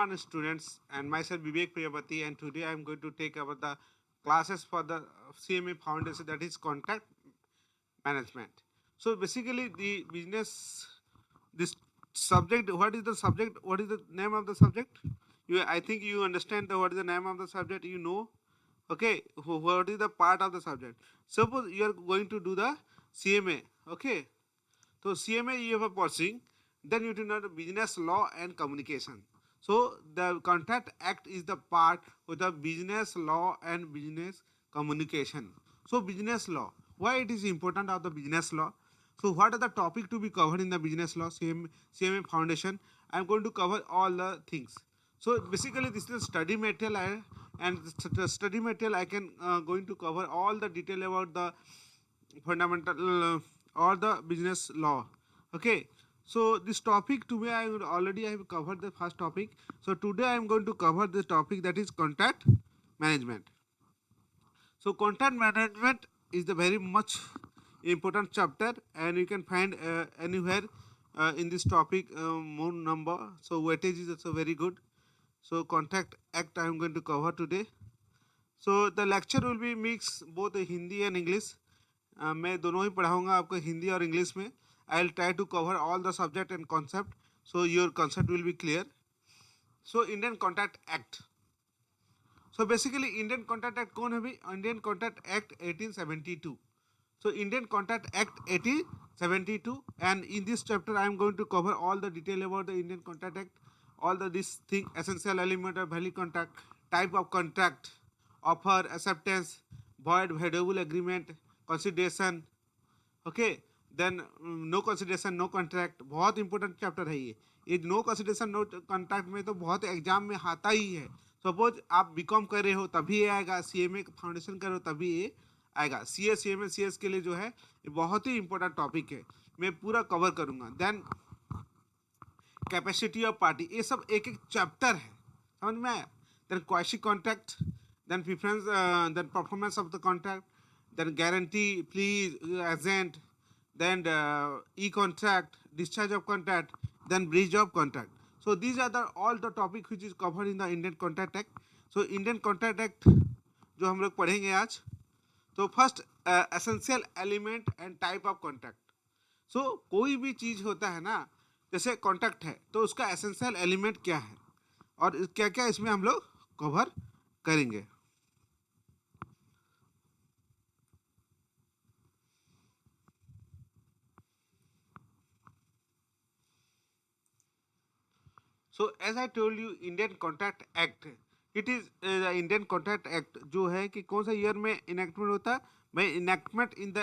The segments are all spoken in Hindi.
morning, students, and myself Vivek Priyapati, and today I am going to take about the classes for the CMA Foundation, that is Contract Management. So basically, the business, this subject. What is the subject? What is the name of the subject? I think you understand what is the name of the subject. You know, okay. What is the part of the subject? Suppose you are going to do the CMA. Okay, so CMA you have a pursuing, then you do know the business law and communication. So the Contract Act is the part with the business law and business communication. So business law, why it is important of the business law? So what are the topic to be covered in the business law CMA Foundation? I am going to cover all the things. So basically this is study material and the study material I can going to cover all the detail about the fundamental or the business law. Okay, so this topic today I have covered the first topic. So today I am going to cover the topic that is contract management. So contract management is the very much important chapter, and you can find anywhere in this topic more number. So weightage is also very good. So Contract Act I am going to cover today. So the lecture will be mix both Hindi and English. मैं दोनों ही पढ़ाऊँगा आपको हिंदी और इंग्लिश में. I will try to cover all the subject and concept, so your concept will be clear. So Indian contract act. So basically Indian contract act कौन है भाई? Indian contract act 1872. So Indian Contract Act 1872, and in this chapter I am going to cover all the detail about the Indian Contract Act, all the this thing, essential element of valid contract, type of contract, offer, acceptance, void, voidable agreement, consideration, okay, then no consideration, no contract. बहुत इंपॉर्टेंट चैप्टर है ये नो कंसिडरेशन नो कॉन्ट्रैक्ट में तो बहुत एग्जाम में आता ही है. सपोज आप बीकॉम कर रहे हो तभी ये आएगा, सीएमए फाउंडेशन कर रहे हो तभी ये आएगा. सीएस सीएमए सीएस के लिए जो है ये बहुत ही इंपॉर्टेंट टॉपिक है, मैं पूरा कवर करूंगा. देन कैपेसिटी ऑफ पार्टी, ये सब एक एक चैप्टर है, समझ में आया. Then quasi contract, then preference, then performance of the contract, then guarantee, please, agent, then e-contract, discharge of contract, then breach of contract. So these are the all the topic which is covered in the Indian Contract Act. So Indian Contract Act जो हम लोग पढ़ेंगे आज. तो first essential element and type of contract. So कोई भी चीज़ होता है ना, जैसे कॉन्ट्रैक्ट है तो उसका एसेंशियल एलिमेंट क्या है और क्या क्या इसमें हम लोग कवर करेंगे. So as I told you Indian contract act, it is the Indian contract act जो है कि कौन सा ईयर में इनेक्टमेंट होता है भाई? Enactment in the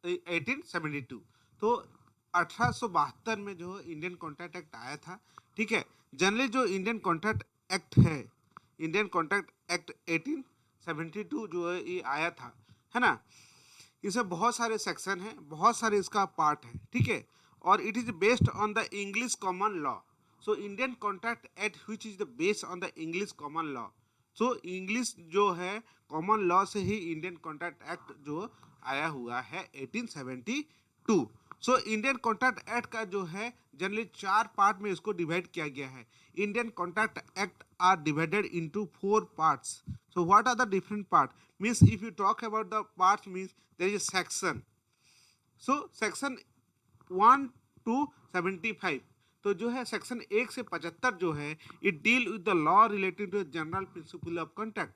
1872. तो 1872 में जो इंडियन कॉन्ट्रैक्ट एक्ट आया था. ठीक है, जनरली जो इंडियन कॉन्ट्रैक्ट एक्ट है, इंडियन कॉन्ट्रैक्ट एक्ट 1872 जो है ये आया था, है ना. इसमें बहुत सारे सेक्शन हैं, बहुत सारे इसका पार्ट है. ठीक है, और it is based on the English common law. So Indian contract act which is the based on the English common law. So English जो है कॉमन लॉ से ही इंडियन कॉन्ट्रैक्ट एक्ट जो आया हुआ है 1872. सो इंडियन कॉन्ट्रैक्ट एक्ट का जो है जनरली 4 पार्ट में इसको डिवाइड किया गया है. Indian contract act are divided into 4 parts. So what are the different part? Means if you talk about the parts means there is section. So section 1 to 75. तो जो है सेक्शन 1 से 75 जो है it deal with the law related to general principle of contract.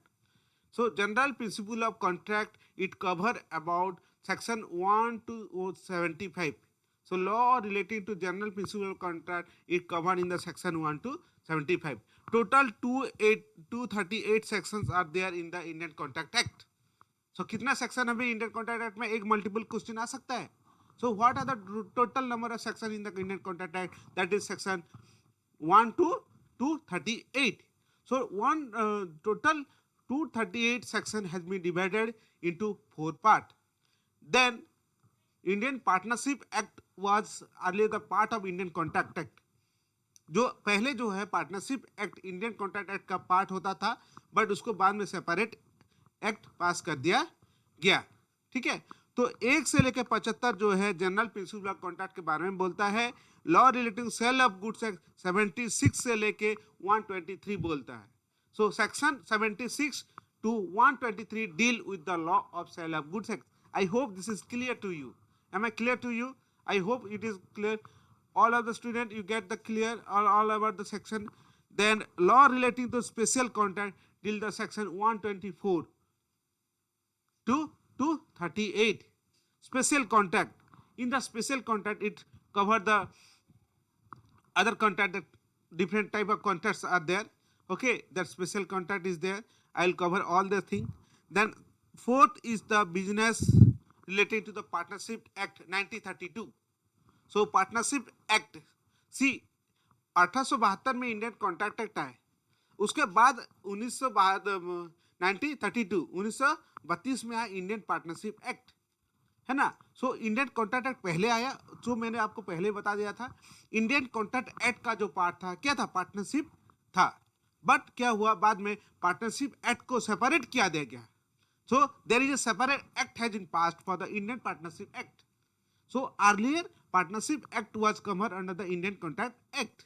So general principle of contract it cover about section 1 to 75. So law relating to general principle of contract it covered in the section 1 to 75. Total 238 sections are there in the Indian Contract Act. So कितना सेक्शन अभी इंडियन कॉन्ट्रैक्ट एक्ट में? एक मल्टीपल क्वेश्चन आ सकता है. So what are the total number of sections in the Indian Contract Act? That is section 1 to 238. So one total 238 section has been divided into 4 parts. Then Indian Partnership Act was earlier the part of Indian Contract Act. जो पहले जो है partnership act Indian contract act का पार्ट होता था, बट उसको बाद में सेपरेट एक्ट पास कर दिया गया. ठीक है, तो 1 से लेकर 75 जो है जनरल प्रिंसिपल ऑफ कॉन्ट्रैक्ट के बारे में बोलता है। Law relating sale of goods act 76 से लेके 123 बोलता है। So section 76 to 123 deal with the law of sale of goods act. I hope this is clear to you. Am I clear to you? I hope it is clear. All of the students, you get the clear all about the section. Then law relating to special contract deal the section 124 to 238. Special contract. In the special contract, it cover the other contract, that different type of contracts are there. Okay, that special contract is there. I will cover all the thing. Then fourth is the business related to the Partnership Act 1932. So Partnership Act, see 1872 में इंडियन कॉन्ट्रैक्ट एक्ट आए, उसके बाद 1932 में आया इंडियन पार्टनरशिप एक्ट, है ना। सो इंडियन कॉन्ट्रैक्ट एक्ट पहले आया, जो मैंने आपको पहले बता दिया था। इंडियन कॉन्ट्रैक्ट एक्ट का जो पार्ट था क्या था, पार्टनरशिप था। बट क्या हुआ, बाद में पार्टनरशिप एक्ट को सेपरेट किया गया। So there is a separate act has been passed for the Indian partnership act. So earlier partnership act was covered under the Indian contract act.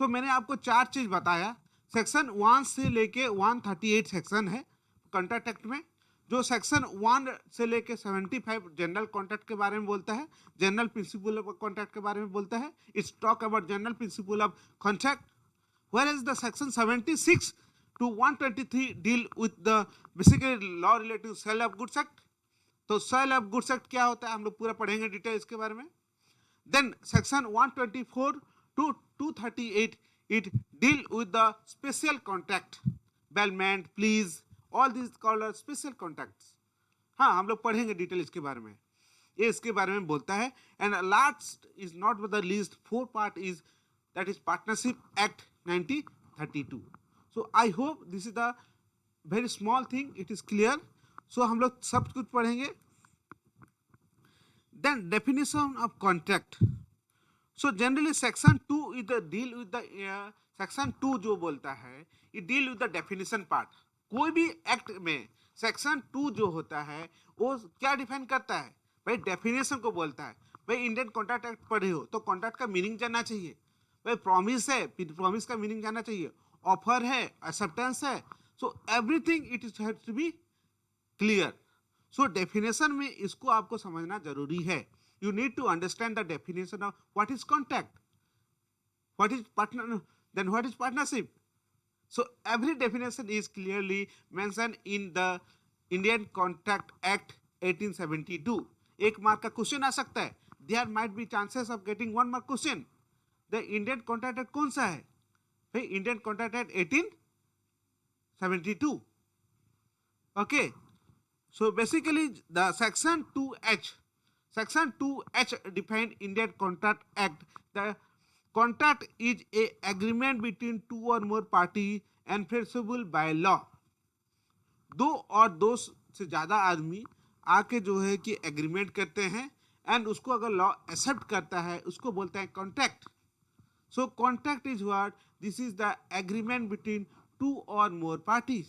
So मैंने आपको 4 चीज बताया। सेक्शन 1 से लेके 138 सेक्शन है कॉन्ट्रैक्ट एक्ट में। जो सेक्शन 1 से लेके 75 जनरल कॉन्ट्रैक्ट के बारे में बोलता है, जनरल प्रिंसिपल ऑफ कॉन्ट्रैक्ट के बारे में बोलता है। It's talk about general principle of contract. Whereas the section 76 to 123 deal with the basically law related to sale of goods act. तो सेल ऑफ गुड्स एक्ट क्या होता है हम लोग पूरा पढ़ेंगे डिटेल इसके बारे में। Then section 124 to 238 it deal with the special contract, bailment, please, all these called as special contracts. हाँ, हम लोग पढ़ेंगे डिटेल इसके बारे में, ये इसके बारे में बोलता है। And last is not the least, fourth part is that is Partnership Act 1932. So I hope this is the very small thing, it is clear. So हम लोग सब कुछ पढ़ेंगे। Then definition of contract. So generally section 2 is the deal with the section 2 जो बोलता है it deal with the definition part. कोई भी एक्ट में सेक्शन 2 जो होता है वो क्या डिफाइन करता है भाई, डेफिनेशन को बोलता है। भाई इंडियन कॉन्ट्रैक्ट एक्ट पढ़े हो तो कॉन्ट्रैक्ट का मीनिंग जानना चाहिए। भाई प्रॉमिस है, प्रॉमिस का मीनिंग जानना चाहिए। ऑफर है, एक्सेप्टेंस है। So everything it is has to be clear. So definition में इसको आपको समझना जरूरी है। You need to understand the definition of what is contract, what is partner, then what is partnership. So every definition is clearly mention in the Indian contract act 1872। एक मार्क का क्वेश्चन आ सकता है, there might be chances of getting 1 mark question. The Indian contract act कौन सा है भाई, Indian contract act 1872। Okay, so basically the section 2H define Indian contract act. The contract is a agreement between 2 और more party enforceable by law. 2 और 2 से ज्यादा आदमी आके जो है कि एग्रीमेंट करते हैं एंड उसको अगर लॉ एक्सेप्ट करता है उसको बोलते हैं contract. So contract is what? This is the agreement between 2 or more parties.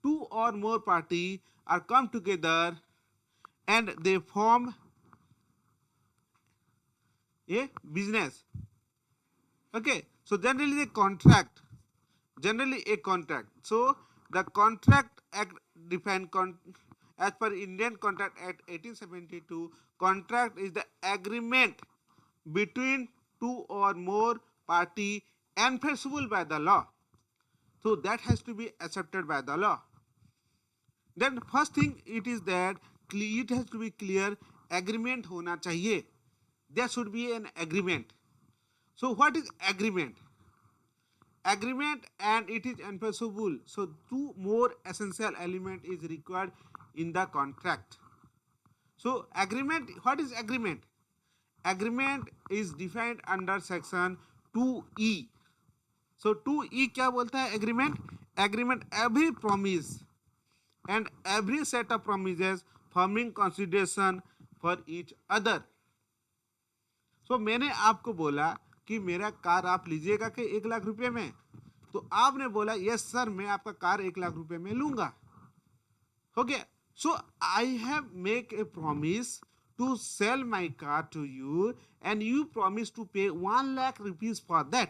2 or more parties are come together and they form a business. Okay, so generally a contract. So the Contract Act define as per Indian Contract Act 1872. Contract is the agreement between 2 or more party enforceable by the law. So that has to be accepted by the law. Then first thing it is that it has to be clear, agreement होना चाहिए. There should be an agreement. So what is agreement? Agreement and it is enforceable. So 2 more essential element is required in the contract. So agreement, what is agreement? Agreement is defined under section 2E. So 2E क्या बोलता है agreement? Agreement every promise and every set of promises forming consideration for each other. So मैंने आपको बोला कि मेरा कार आप लीजिएगा कि 1 लाख रुपए में, तो आपने बोला यस सर मैं आपका कार 1 लाख रुपए में लूंगा, हो गया। So I have make a promise to sell my car to you and you promise to pay 1 lakh rupees for that.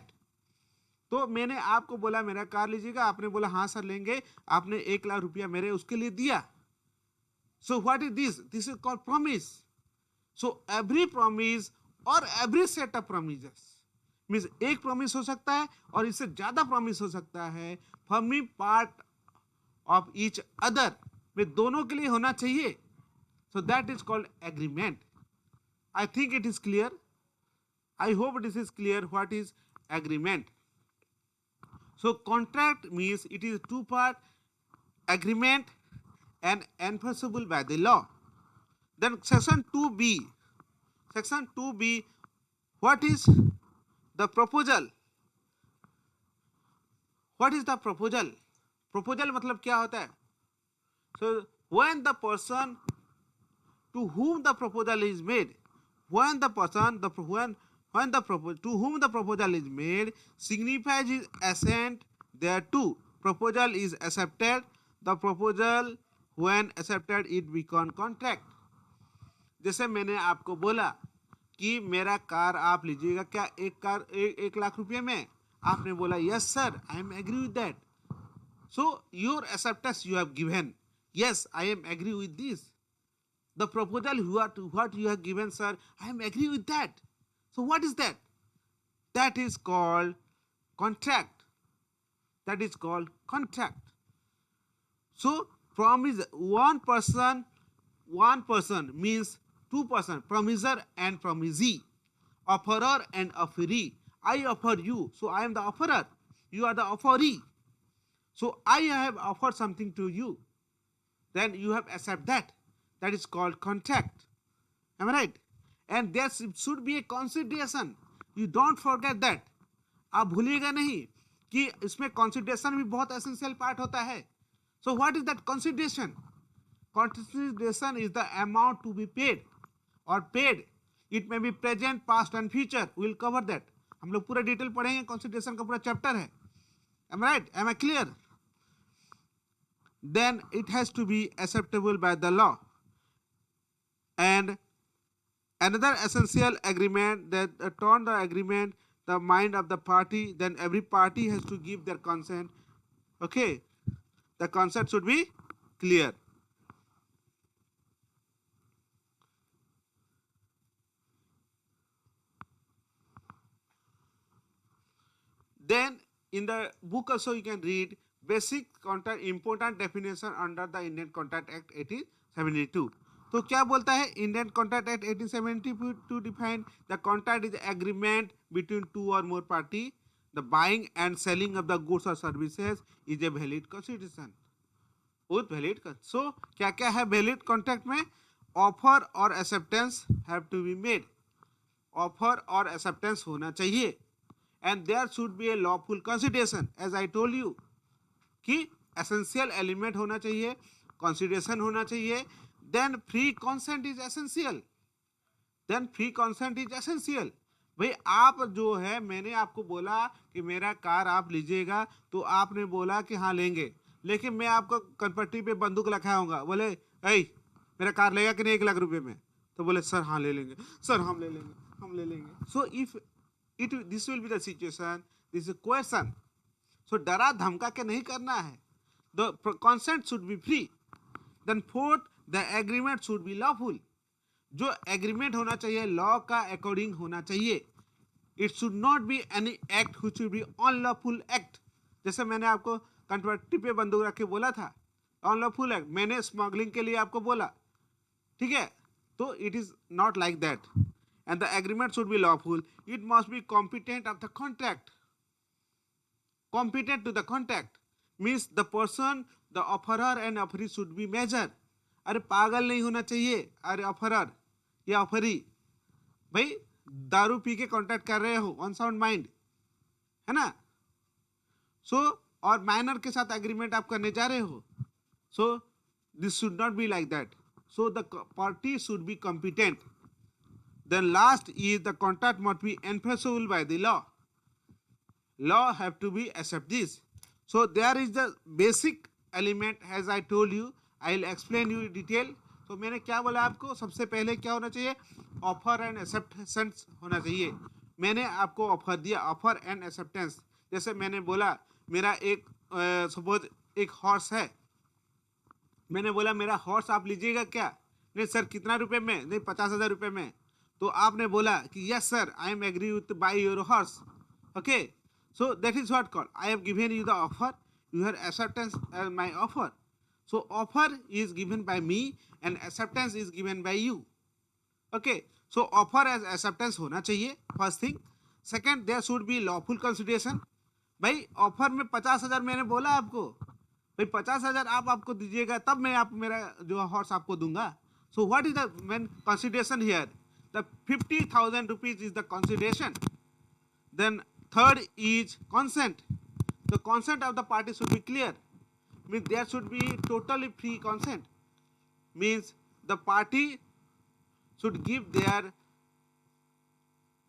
तो मैंने आपको बोला मेरा कार लीजिएगा, आपने बोला हाँ सर लेंगे, आपने 1 लाख रुपया मेरे उसके लिए दिया. So what is this? This is called promise. So every promise or every set of promises means एक promise हो सकता है और इससे ज्यादा promise हो सकता है, forming part of each other में दोनों के लिए होना चाहिए. So that is called agreement. I think it is clear. I hope this is clear what is agreement. So contract means it is two part agreement and enforceable by the law. Then section 2B. Section 2B, what is the proposal? What is the proposal? Proposal मतलब क्या होता है? So when the person to whom the proposal is made, when the person to whom the proposal is made signifies his assent thereto, proposal is accepted. The proposal when accepted it become contract. जैसे मैंने आपको बोला कि मेरा कार आप लीजिएगा क्या, एक लाख रुपये में, आपने बोला yes sir I am agree with that. So your acceptance you have given, yes I am agree with this. The proposal what you have given sir, I am agree with that. So what is that? That is called contract. That is called contract. So promise one person means two person, promiser and promisee, offerer and offeree. I offer you, so I am the offerer, you are the offeree. So I have offered something to you, then you have accept that. That is called contract. Am I right? And there should be a consideration. You don't forget that. आप भूलिएगा नहीं कि इसमें consideration भी बहुत essential part होता है. So what is that consideration? Consideration is the amount to be paid or paid. It may be present, past and future. We will cover that. हम लोग पूरा डिटेल पढ़ेंगे, consideration का पूरा चैप्टर है. Am I right? Am I clear? Then it has to be acceptable by the law. And another essential agreement that turn the agreement the mind of the party, then every party has to give their consent. Okay, the consent should be clear. Then in the book also you can read basic contract important definition under the Indian Contract Act 1872. तो क्या बोलता है Indian contract act 1872 define the contract is agreement between two और more party, the buying and selling of the goods और services is a valid constitution with valid. So क्या क्या है वैलिड कॉन्ट्रैक्ट में? ऑफर और acceptance have to be made. Offer और एक्सेप्टेंस होना चाहिए and there should be a lawful consideration. As I told you कि एसेंशियल एलिमेंट होना चाहिए, कंसिडरेशन होना चाहिए. Then free consent is essential. Then free consent is essential. भाई आप जो है, मैंने आपको बोला कि मेरा कार आप लीजिएगा, तो आपने बोला कि हाँ लेंगे, लेकिन मैं आपको कनपट्टी पे बंदूक रखाऊंगा, बोले ऐ मेरा कार लेगा कि नहीं 1 लाख रुपए में, तो बोले सर हाँ ले लेंगे, सर हम ले लेंगे, हम ले लेंगे. So if it this will be the situation, this is question. So डरा धमका के नहीं करना है. The consent should be free. Then fourth, the agreement should be lawful. जो एग्रीमेंट होना चाहिए लॉ का अकॉर्डिंग होना चाहिए. It should not be any act which should be unlawful act. जैसे मैंने आपको कंट्रैक्ट पे बंदूक रख के बोला था, अनलॉफुल एक्ट. मैंने स्मगलिंग के लिए आपको बोला, ठीक है, तो it is not like that. And the agreement should be lawful. It must be competent of the contract. Competent to the contract means the person, the offerer and offeree should be major. अरे पागल नहीं होना चाहिए. अरे ऑफरर या ऑफरी, भाई दारू पी के कॉन्ट्रैक्ट कर रहे हो, अनसाउंड माइंड है ना. सो और माइनर के साथ एग्रीमेंट आप करने जा रहे हो. So this should not be like that. So the party should be competent. Then last is the contract must be enforceable by the law. Law have to be accept this. So there is the basic element as I told you. I will explain you detail. तो मैंने क्या बोला आपको, सबसे पहले क्या होना चाहिए, ऑफर एंड एक्सेप्टेंस होना चाहिए। मैंने आपको ऑफर दिया, ऑफर एंड एक्सेप्टेंस। जैसे मैंने बोला मेरा एक सपोज एक हॉर्स है, मैंने बोला मेरा हॉर्स आप लीजिएगा क्या, नहीं सर कितना रुपए में, नहीं 50,000 रुपये में। तो आपने बोला कि yes sir I am agree with buy your horse, okay. So that is what called I have given you the offer, you have acceptance my offer. So offer is given by me and acceptance is given by you. Okay, so offer as acceptance होना चाहिए, first thing. Second, there should be lawful consideration. भाई ऑफर में 50,000 मैंने बोला आपको, भाई 50,000 आप आपको दीजिएगा तब मैं आप मेरा जो हॉर्स आपको दूंगा। So what is the main consideration here, the 50,000 rupees is the consideration. Then third is consent. The consent of the party should be clear. Means there should be totally free consent. Means the party should give their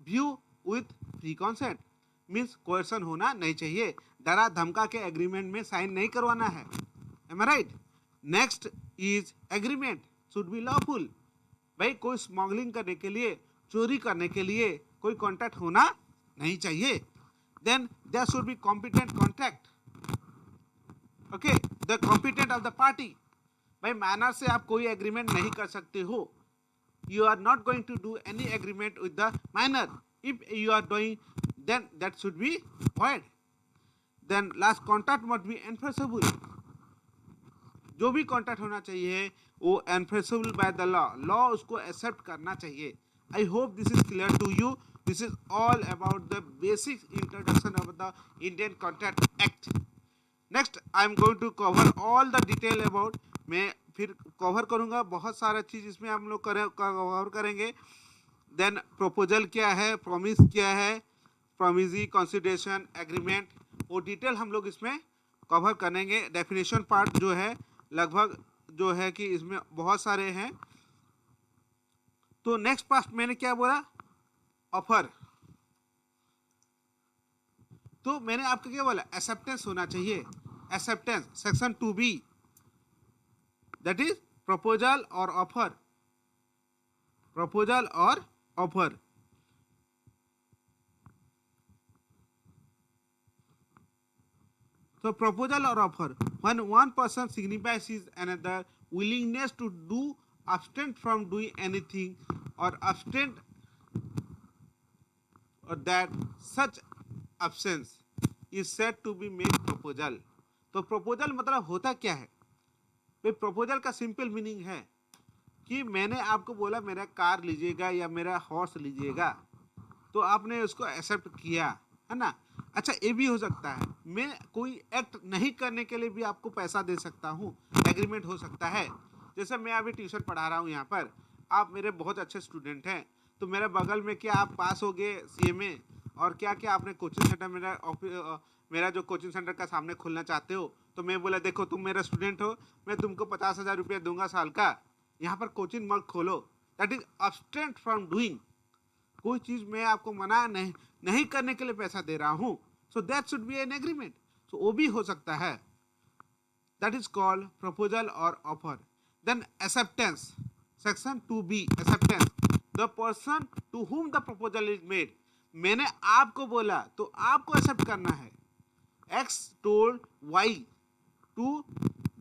view with free consent. Means coercion होना नहीं चाहिए, डरा धमका के एग्रीमेंट में साइन नहीं करवाना है। Am I right? Next is agreement should be lawful. भाई कोई स्मगलिंग करने के लिए, चोरी करने के लिए कोई कॉन्ट्रैक्ट होना नहीं चाहिए। Then there should be competent contract. Okay, the competent of the party. भाई मैनर से आप कोई एग्रीमेंट नहीं कर सकते हो। You are not going to do any agreement with the minor. If you are doing, then that should be void. Then last, contract must be enforceable. जो भी कॉन्ट्रैक्ट होना चाहिए वो enforceable by the law. Law उसको एक्सेप्ट करना चाहिए। I hope this is clear to you. This is all about the basic introduction of the Indian Contract Act. Next, I am going to cover all the detail about, मैं फिर कवर करूँगा बहुत सारा चीज़ इसमें हम लोग कवर करेंगे। देन प्रपोजल क्या है, प्रॉमिस क्या है, प्रॉमिजी, कंसिडरेशन, एग्रीमेंट, वो डिटेल हम लोग इसमें कवर करेंगे। डेफिनेशन पार्ट जो है लगभग जो है कि इसमें बहुत सारे हैं। तो नेक्स्ट पार्ट मैंने क्या बोला, ऑफर। तो मैंने आपको क्या बोला, एक्सेप्टेंस होना चाहिए। Acceptance section 2B, that is proposal और ऑफर। प्रपोजल और ऑफर। तो प्रपोजल और offer, when one person signifies his another willingness to do abstain from doing anything or abstain or that such absence is said to be made proposal. तो proposal मतलब होता क्या है भाई, proposal का सिंपल मीनिंग है कि मैंने आपको बोला मेरा कार लीजिएगा या मेरा हॉर्स लीजिएगा, तो आपने उसको एक्सेप्ट किया, है ना। अच्छा ये भी हो सकता है मैं कोई एक्ट नहीं करने के लिए भी आपको पैसा दे सकता हूँ, एग्रीमेंट हो सकता है। जैसे मैं अभी ट्यूशन पढ़ा रहा हूँ यहाँ पर, आप मेरे बहुत अच्छे स्टूडेंट हैं, तो मेरे बगल में क्या आप पास हो गए CMA, और क्या क्या आपने कोचिंग सेंटर मेरा जो कोचिंग सेंटर का सामने खोलना चाहते हो, तो मैं बोला देखो तुम मेरा स्टूडेंट हो, मैं तुमको 50,000 रुपया दूंगा साल का, यहाँ पर कोचिंग मत खोलो। That is abstinent from doing. कोई चीज़ मैं आपको मना नहीं करने के लिए पैसा दे रहा हूँ, so that should be an agreement. So वो भी हो सकता है, दैट इज कॉल्ड प्रपोजल और offer. Then acceptance, section 2B, acceptance, the person to whom the proposal is made. मैंने आपको बोला तो आपको एक्सेप्ट करना है। X told Y to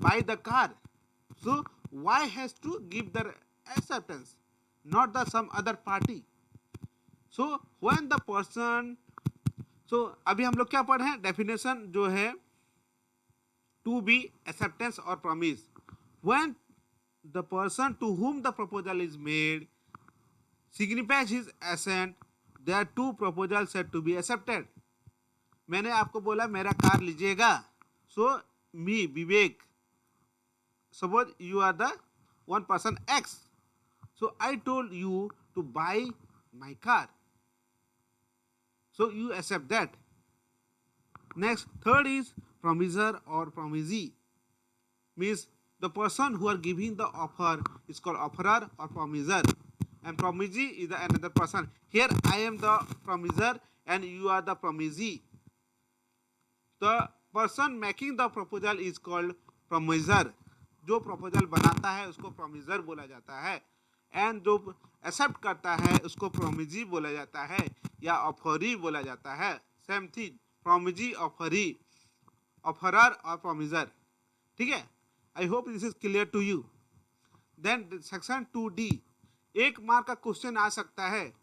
buy the car, so Y has to give the acceptance, not the some other party. So when the person, so अभी हम लोग क्या पढ़े हैं, डेफिनेशन जो है 2B, acceptance और promise. When the person to whom the proposal is made signifies his assent, there are two proposals said to be accepted. मैंने आपको बोला मेरा कार लीजिएगा, so me Vivek, suppose you are the one person X, so I told you to buy my car, so you accept that. Next, third is promiser or promisee, means the person who are giving the offer is called offerer or promiser, and promisee is the another person. Here I am the promiser and you are the promisee. The person making the proposal is called promiser. जो प्रपोजल बनाता है उसको प्रोमिजर बोला जाता है, एंड जो एक्सेप्ट करता है उसको प्रोमिजी बोला जाता है या ऑफरी बोला जाता है। Same thing, promisee, offeree, offeror और प्रोमिजर। ठीक है, I hope this is clear to you. Then section 2D, 1 mark का क्वेश्चन आ सकता है।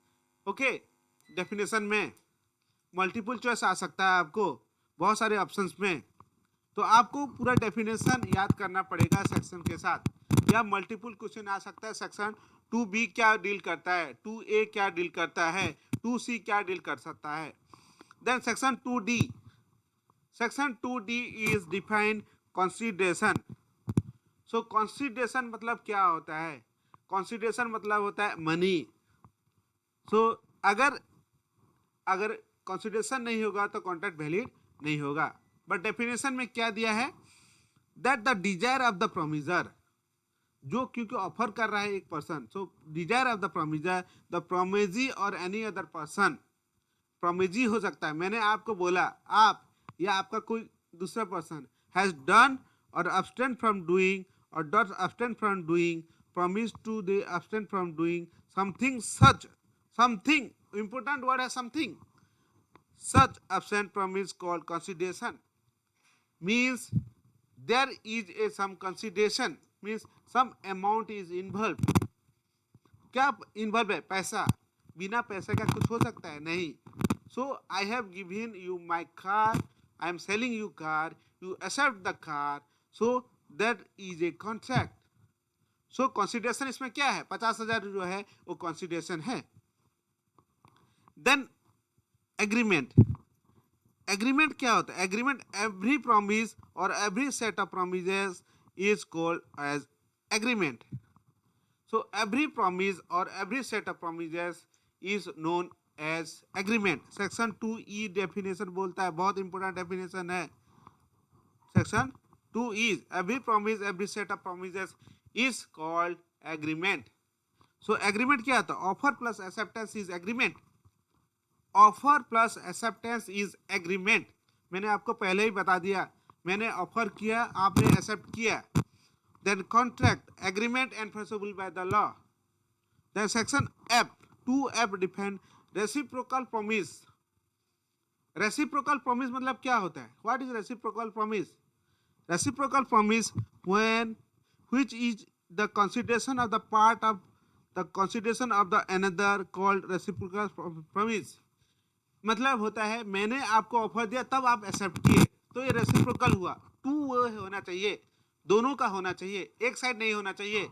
ओके, डेफिनेशन में मल्टीपल चॉइस आ सकता है आपको बहुत सारे ऑप्शंस में, तो आपको पूरा डेफिनेशन याद करना पड़ेगा सेक्शन के साथ। या मल्टीपल क्वेश्चन आ सकता है, सेक्शन 2B क्या डील करता है, 2A क्या डील करता है, 2C क्या डील कर सकता है। Then section 2D, section 2D is defined consideration. So consideration मतलब क्या होता है? कंसीडरेशन मतलब होता है मनी। सो अगर कंसीडरेशन नहीं होगा तो कॉन्ट्रैक्ट वैलिड नहीं होगा। बट डेफिनेशन में क्या दिया है? That the desire of the promisor, जो क्योंकि ऑफर कर रहा है एक person, so desire of the promisor, the promisee और एनी अदर पर्सन, प्रोमिजी हो सकता है, मैंने आपको बोला, आप या आपका कोई दूसरा पर्सन हैज डन और abstain from doing or does abstain from doing, promise to the abstain from doing something such, something important word है something, such absent promise called consideration, means there is a some consideration, means some amount is involved। क्या इन्वॉल्व है? पैसा। बिना पैसे का कुछ हो सकता है? नहीं। So I have given you my car, I am selling you car, you accept the car, so that is a contract. So consideration इसमें क्या है? 50,000 जो है वो कंसिडरेशन है। देन एग्रीमेंट, एग्रीमेंट क्या होता है? एग्रीमेंट, एवरी प्रॉमिस और every set of promises is called as agreement. So every promise or every set of promises is known as agreement। Section 2E definition बोलता है, बहुत इंपॉर्टेंट डेफिनेशन है। Section 2E, every promise every set of promises is called agreement। So agreement क्या होता है? Offer plus acceptance is agreement. Offer plus acceptance is agreement. मैंने आपको पहले ही बता दिया, मैंने ऑफर किया, आपने एक्सेप्ट किया। Then contract, agreement enforceable by the law। Then section F, 2F define reciprocal promise। reciprocal promise मतलब क्या होता है? What is reciprocal promise? Reciprocal promise when which is the consideration of the part of the consideration of the another called reciprocal promise। मतलब होता है मैंने आपको ऑफर दिया तब आप एक्सेप्ट किए, तो ये रेसिप्रोकल हुआ। टू होना चाहिए, दोनों का होना चाहिए, एक साइड नहीं होना चाहिए।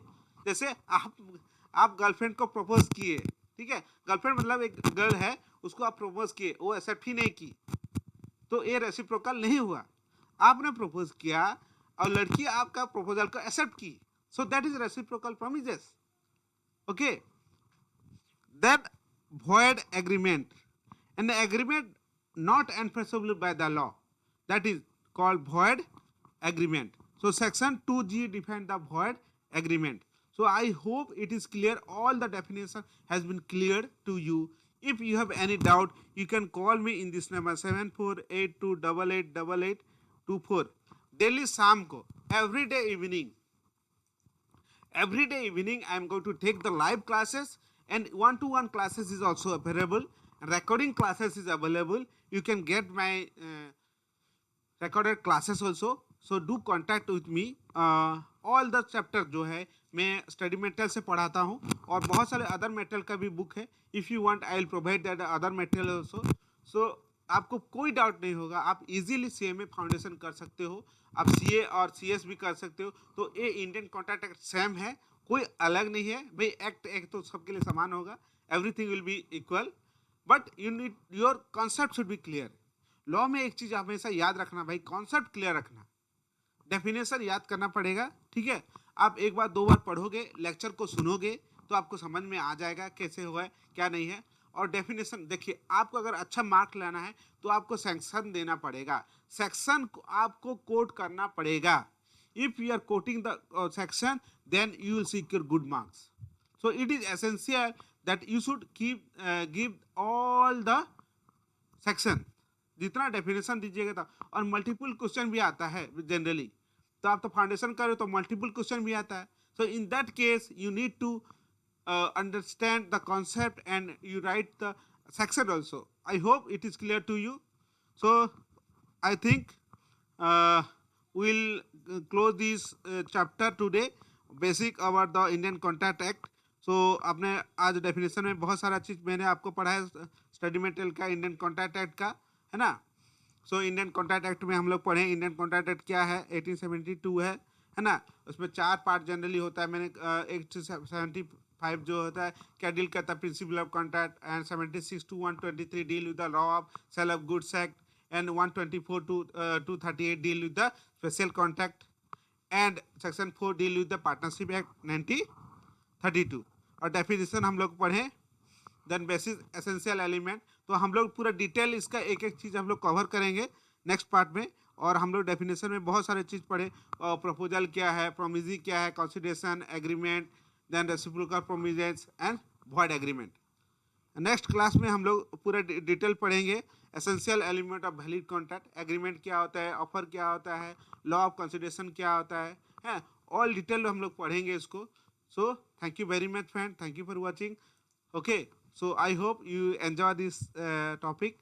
जैसे आप गर्लफ्रेंड को प्रपोज किए, ठीक है, गर्लफ्रेंड मतलब एक गर्ल है, उसको आप प्रपोज किए, वो एक्सेप्ट ही नहीं की, तो ये रेसिप्रोकल नहीं हुआ। आपने प्रपोज किया और लड़की आपका प्रपोजल को एक्सेप्ट की, सो that is reciprocal promises. Okay, that void agreement, an agreement not enforceable by the law, that is called void agreement। So section 2G defines the void agreement। So I hope it is clear, all the definition has been cleared to you। If you have any doubt, you can call me in this number 7482888824 daily शाम को, every day evening I am going to take the live classes, and one-to-one classes is also available, and recording classes is available। You can get my recorded classes also। So do contact with me। all the chapter जो है मैं स्टडी मेटेरियल से पढ़ाता हूँ, और बहुत सारे अदर मेटेरियल का भी बुक है। If you want I will provide that other material also. So आपको कोई डाउट नहीं होगा, आप इजीली CMA फाउंडेशन कर सकते हो, आप CA और CS भी कर सकते हो। तो ये इंडियन कॉन्ट्रैक्ट एक्ट सेम है, कोई अलग नहीं है भाई। एक्ट तो सबके लिए समान होगा, everything will be equal, but you need your concept should be clear. Law में एक चीज़ हमेशा याद रखना भाई, कॉन्सेप्ट क्लियर रखना, डेफिनेशन याद करना पड़ेगा। ठीक है, आप एक बार दो बार पढ़ोगे, लेक्चर को सुनोगे, तो आपको समझ में आ जाएगा कैसे हुआ है क्या नहीं है। और डेफिनेशन देखिए, आपको अगर अच्छा मार्क लाना है तो आपको सेक्शन देना पड़ेगा, सेक्शन को आपको कोट करना पड़ेगा। If you are quoting the section then you will secure good marks. So it is essential that you should give all the section, जितना डेफिनेशन दीजिएगा था। और मल्टीपल क्वेश्चन भी आता है जनरली, तो आप तो फाउंडेशन कर रहे हो तो मल्टीपल क्वेश्चन भी आता है. So in that case you need to understand the concept and you write the section also. I hope it is clear to you. So I think we'll close this chapter today, basic about the Indian Contract Act. So आपने आज डेफिनेशन में बहुत सारा चीज़ मैंने आपको पढ़ा है स्टडी मटेरियल का, इंडियन कॉन्ट्रैक्ट एक्ट का, है ना. सो इंडियन कॉन्ट्रैक्ट एक्ट में हम लोग पढ़े इंडियन कॉन्ट्रैक्ट एक्ट क्या है, 1872 है ना. उसमें 4 पार्ट जनरली होता है. मैंने 1875 जो होता है क्या डील करता है, principle of contract, and 76 to 123 deal with the law of sale of goods act, and 124 to 238 deal with the special contract, and section 4 deal with the partnership act 1932. और डेफिनेशन हम लोग पढ़े. देन बेसिस एसेंशियल एलिमेंट, तो हम लोग पूरा डिटेल इसका एक एक चीज़ हम लोग कवर करेंगे नेक्स्ट पार्ट में. और हम लोग डेफिनेशन में बहुत सारे चीज़ पढ़े. प्रपोजल क्या है, प्रोमिजी क्या है, consideration, agreement, then reciprocal promises and void agreement. Next class में हम लोग पूरा डिटेल पढ़ेंगे. Essential element of valid contract, agreement क्या होता है, ऑफर क्या होता है, लॉ ऑफ कंसिडरेशन क्या होता है, ऑल डिटेल हम लोग पढ़ेंगे इसको. So thank you very much friend, thank you for watching. Okay, so I hope you enjoy this topic.